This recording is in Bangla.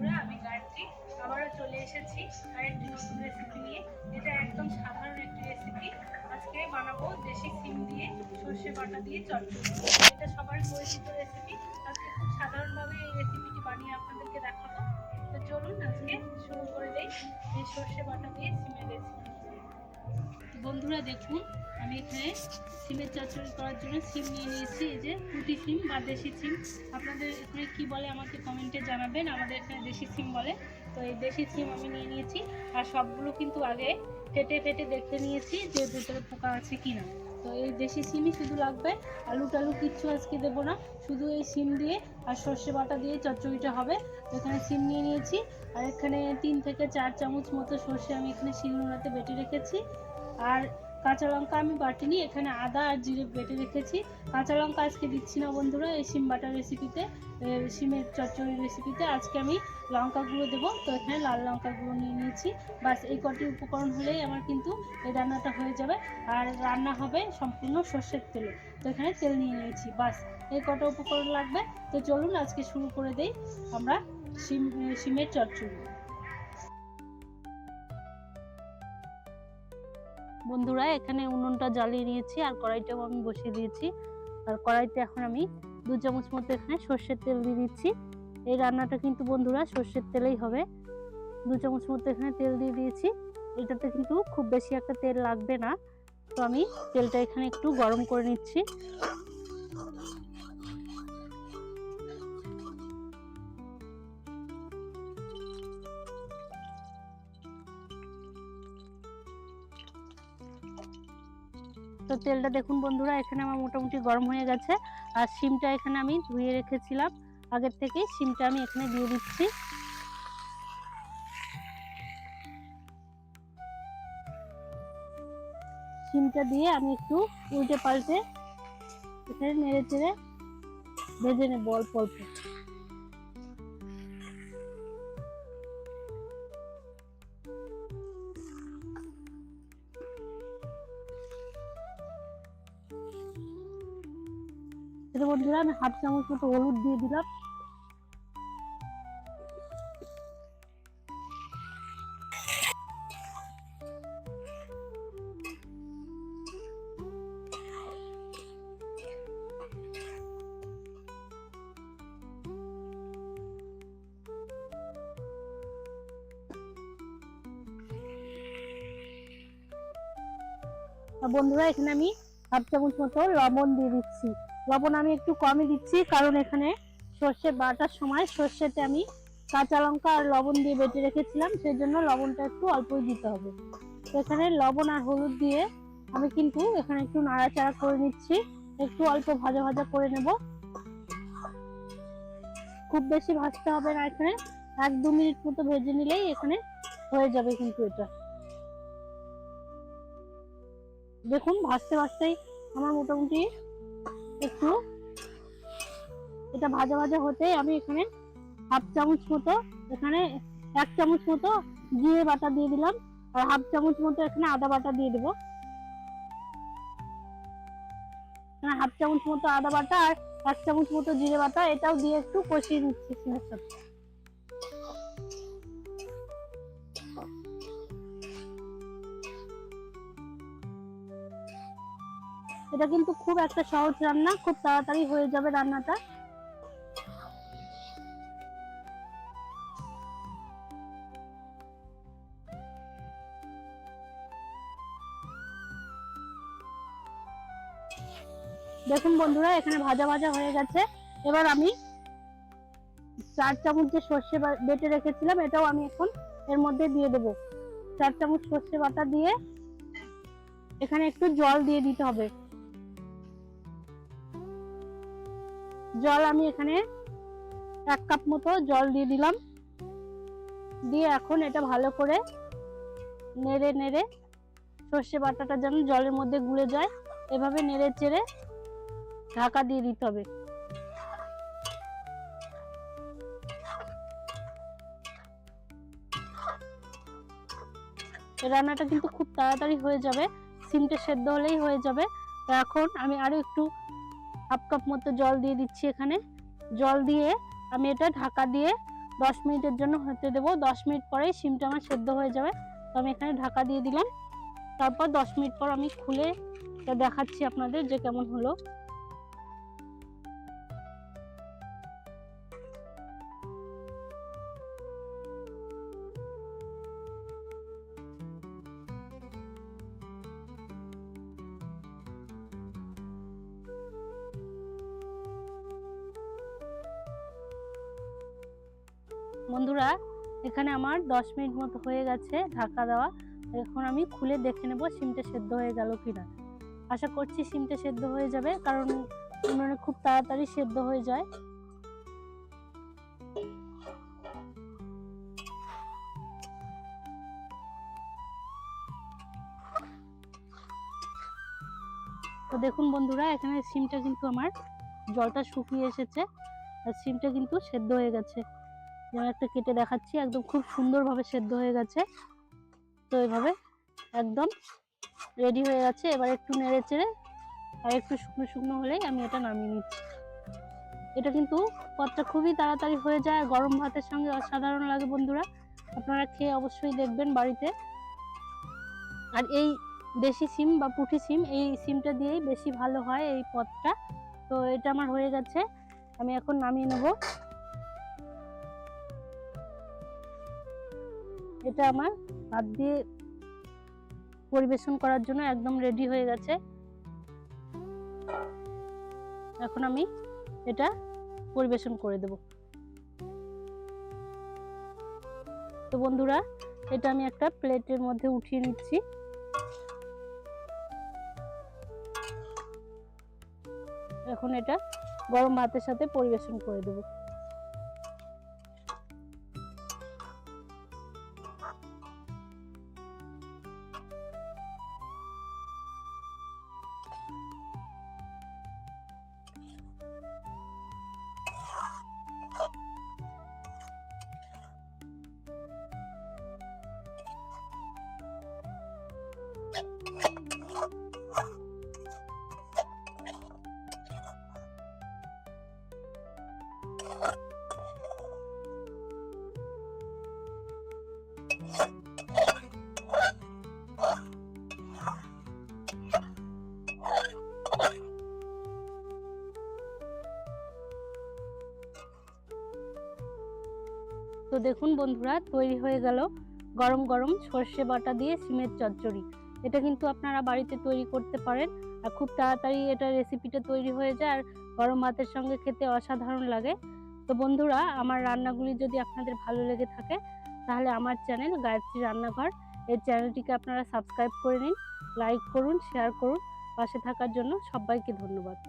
বন্ধুরা, আমি গায়ত্রী আবারও চলে এসেছি আরেকটি নতুন রেসিপি নিয়ে। এটা একদম সাধারণ একটি রেসিপি। আজকে বানাবো দেশি সিম দিয়ে সর্ষে বাটা দিয়ে চচ্চড়ি। এটা সবার পরিচিত রেসিপি। আজকে খুব সাধারণভাবে এই রেসিপিটি বানিয়ে আপনাদেরকে দেখাবো। তো চলুন আজকে শুরু করে দেই এই সর্ষে বাটা দিয়ে সিমের রেসিপি। বন্ধুরা দেখুন, আমি এখানে সিমের চচ্চড়ি করার জন্য সিম নিয়ে নিয়েছি। এই যে পুঁটি সিম বা দেশি সিম, আপনাদের এখানে কি বলে আমাকে কমেন্টে জানাবেন। আমাদের এখানে দেশি সিম বলে। তো এই দেশি সিম আমি নিয়ে নিয়েছি, আর সবগুলো কিন্তু আগে কেটে কেটে দেখে নিয়েছি যে ভেতরে পোকা আছে কিনা। তো এই দেশি সিমই শুধু লাগবে, আলু টালু কিচ্ছু আজকে দেবো না, শুধু এই সিম দিয়ে আর সর্ষে বাটা দিয়ে চচ্চড়িটা হবে। তো এখানে সিম নিয়ে নিয়েছি, আর এখানে 3 থেকে 4 চামচ মতো সর্ষে আমি এখানে শিলনোড়াতে বেটে রেখেছি। আর কাঁচা লঙ্কা আমি বাটিনি, এখানে আদা আর জিরে বেটে রেখেছি। কাঁচা লঙ্কা আজকে দিচ্ছি না বন্ধুরা এই সিম বাটার রেসিপিতে, সিমের চচ্চড়ি রেসিপিতে আজকে আমি লঙ্কা গুঁড়ো দেবো। তো এখানে লাল লঙ্কা গুঁড়ো নিয়ে নিয়েছি। বাস এই কটি উপকরণ হলেই আমার কিন্তু এই রান্নাটা হয়ে যাবে। আর রান্না হবে সম্পূর্ণ সর্ষের তেলে। তো এখানে তেল নিয়ে নিয়েছি, বাস এই কটা উপকরণ লাগবে। তো চলুন আজকে শুরু করে দেই আমরা সিমের চচ্চড়ি। বন্ধুরা এখানে উনুনটা জ্বালিয়ে নিয়েছি, আর কড়াইটাও আমি বসিয়ে দিয়েছি। আর কড়াইতে এখন আমি 2 চামচ মতো এখানে সর্ষের তেল দিয়ে দিচ্ছি। এই রান্নাটা কিন্তু বন্ধুরা সর্ষের তেলেই হবে। 2 চামচ মতো এখানে তেল দিয়ে দিয়েছি। এটাতে কিন্তু খুব বেশি একটা তেল লাগবে না। তো আমি তেলটা এখানে একটু গরম করে নিচ্ছি। তো তেলটা দেখুন বন্ধুরা এখানে আমার মোটামুটি গরম হয়ে গেছে। আর সিমটা এখানে আমি ধুয়ে রেখেছিলাম আগের থেকেই, সিমটা আমি এখানে দিয়ে দিচ্ছি। সিমটা দিয়ে আমি একটু উল্টে পাল্টে এখানে নেড়ে চেড়ে ভেজে নেব অল্প অল্প। এটা বন্ধুরা আমি 1/2 চামচ মতো হলুদ দিয়ে দিলাম। বন্ধুরা এখানে আমি 1/2 চামচ মতো লবণ দিয়ে দিচ্ছি। লবণ আমি একটু কমই দিচ্ছি, কারণ এখানে সর্ষে বাটার সময় সর্ষেতে আমি কাঁচা লঙ্কা আর লবণ দিয়ে বেটে রেখেছিলাম, সেই জন্য লবণটা একটু অল্পই দিতে হবে। তো এখানে লবণ আর হলুদ দিয়ে আমি কিন্তু এখানে একটু নাড়াচাড়া করে নিচ্ছি, একটু অল্প ভাজা ভাজা করে নেব। খুব বেশি ভাজতে হবে না, এখানে 1-2 মিনিট মতো ভেজে নিলেই এখানে হয়ে যাবে কিন্তু এটা। দেখুন ভাজতে ভাজতেই আমার মোটামুটি একটু এটা ভাজা ভাজা হতে আমি এখানে 1/2 চামচ মতো এখানে 1 চামচ মতো জিরে বাটা দিয়ে দিলাম, আর 1/2 চামচ মতো এখানে আদা বাটা দিয়ে দেবো। 1/2 চামচ মতো আদা বাটা আর 1 চামচ মতো জিরে বাটা, এটাও দিয়ে একটু কষিয়ে নিচ্ছি সিমের সাথে। এটা কিন্তু খুব একটা সহজ রান্না, খুব তাড়াতাড়ি হয়ে যাবে রান্নাটা। দেখুন বন্ধুরা এখানে ভাজা ভাজা হয়ে গেছে। এবার আমি 4 চামচ যে সর্ষে বেটে রেখেছিলাম এটাও আমি এখন এর মধ্যে দিয়ে দেব। 4 চামচ সর্ষে বাটা দিয়ে এখানে একটু জল দিয়ে দিতে হবে। জল আমি এখানে 1 কাপ মতো জল দিয়ে দিলাম। দিয়ে এখন এটা ভালো করে নেড়ে নেড়ে সর্ষে বাটাটা যেন জলের মধ্যে গুলে যায়, এভাবে নেড়ে চেড়ে ঢাকা দিয়ে দিতে হবে। রান্নাটা কিন্তু খুব তাড়াতাড়ি হয়ে যাবে, সিমটা সেদ্ধ হলেই হয়ে যাবে। তো এখন আমি আরো একটু 1/2 কাপ মতো জল দিয়ে দিচ্ছি এখানে। জল দিয়ে আমি এটা ঢাকা দিয়ে 10 মিনিটের জন্য হতে দেবো। 10 মিনিট পরেই সিমটা আমার সেদ্ধ হয়ে যাবে। তো আমি এখানে ঢাকা দিয়ে দিলাম। তারপর 10 মিনিট পর আমি খুলে দেখাচ্ছি আপনাদের যে কেমন হলো। বন্ধুরা এখানে আমার 10 মিনিট মতো হয়ে গেছে ঢাকা দেওয়া। এখন আমি খুলে দেখে নেব সিমটা সেদ্ধ হয়ে গেল কিনা। আশা করছি সিমটা সেদ্ধ হয়ে যাবে, কারণ উনুনে খুব তাড়াতাড়ি সেদ্ধ হয়ে যায়। তো দেখুন বন্ধুরা, এখানে সিমটা কিন্তু আমার জলটা শুকিয়ে এসেছে আর সিমটা কিন্তু সেদ্ধ হয়ে গেছে। যেমন একটা কেটে দেখাচ্ছি, একদম খুব সুন্দরভাবে সেদ্ধ হয়ে গেছে। তো এইভাবে একদম রেডি হয়ে গেছে। এবার একটু নেড়ে চেড়ে আর একটু শুকনো শুকনো হলেই আমি এটা নামিয়ে নিচ্ছি। এটা কিন্তু পদটা খুবই তাড়াতাড়ি হয়ে যায় আর গরম ভাতের সঙ্গে অসাধারণ লাগে বন্ধুরা। আপনারা খেয়ে অবশ্যই দেখবেন বাড়িতে। আর এই দেশি সিম বা পুঁটি সিম, এই সিমটা দিয়েই বেশি ভালো হয় এই পদটা। তো এটা আমার হয়ে গেছে, আমি এখন নামিয়ে নেব। এটা আমার ভাত দিয়ে পরিবেশন করার জন্য একদম রেডি হয়ে গেছে। এখন আমি এটা পরিবেশন করে দেব। তো বন্ধুরা এটা আমি একটা প্লেটের মধ্যে উঠিয়ে নিচ্ছি। এখন এটা গরম ভাতের সাথে পরিবেশন করে দেব। তো দেখুন বন্ধুরা, তৈরি হয়ে গেল গরম গরম সর্ষে বাটা দিয়ে সিমের চচ্চড়ি। এটা কিন্তু আপনারা বাড়িতে তৈরি করতে পারেন আর খুব তাড়াতাড়ি এটা রেসিপিটা তৈরি হয়ে যায় আর গরম ভাতের সঙ্গে খেতে অসাধারণ লাগে। তো বন্ধুরা, আমার রান্নাগুলি যদি আপনাদের ভালো লেগে থাকে তাহলে আমার চ্যানেল গায়ত্রী রান্নাঘর, এই চ্যানেলটিকে আপনারা সাবস্ক্রাইব করে নিন, লাইক করুন, শেয়ার করুন। পাশে থাকার জন্য সবাইকে ধন্যবাদ।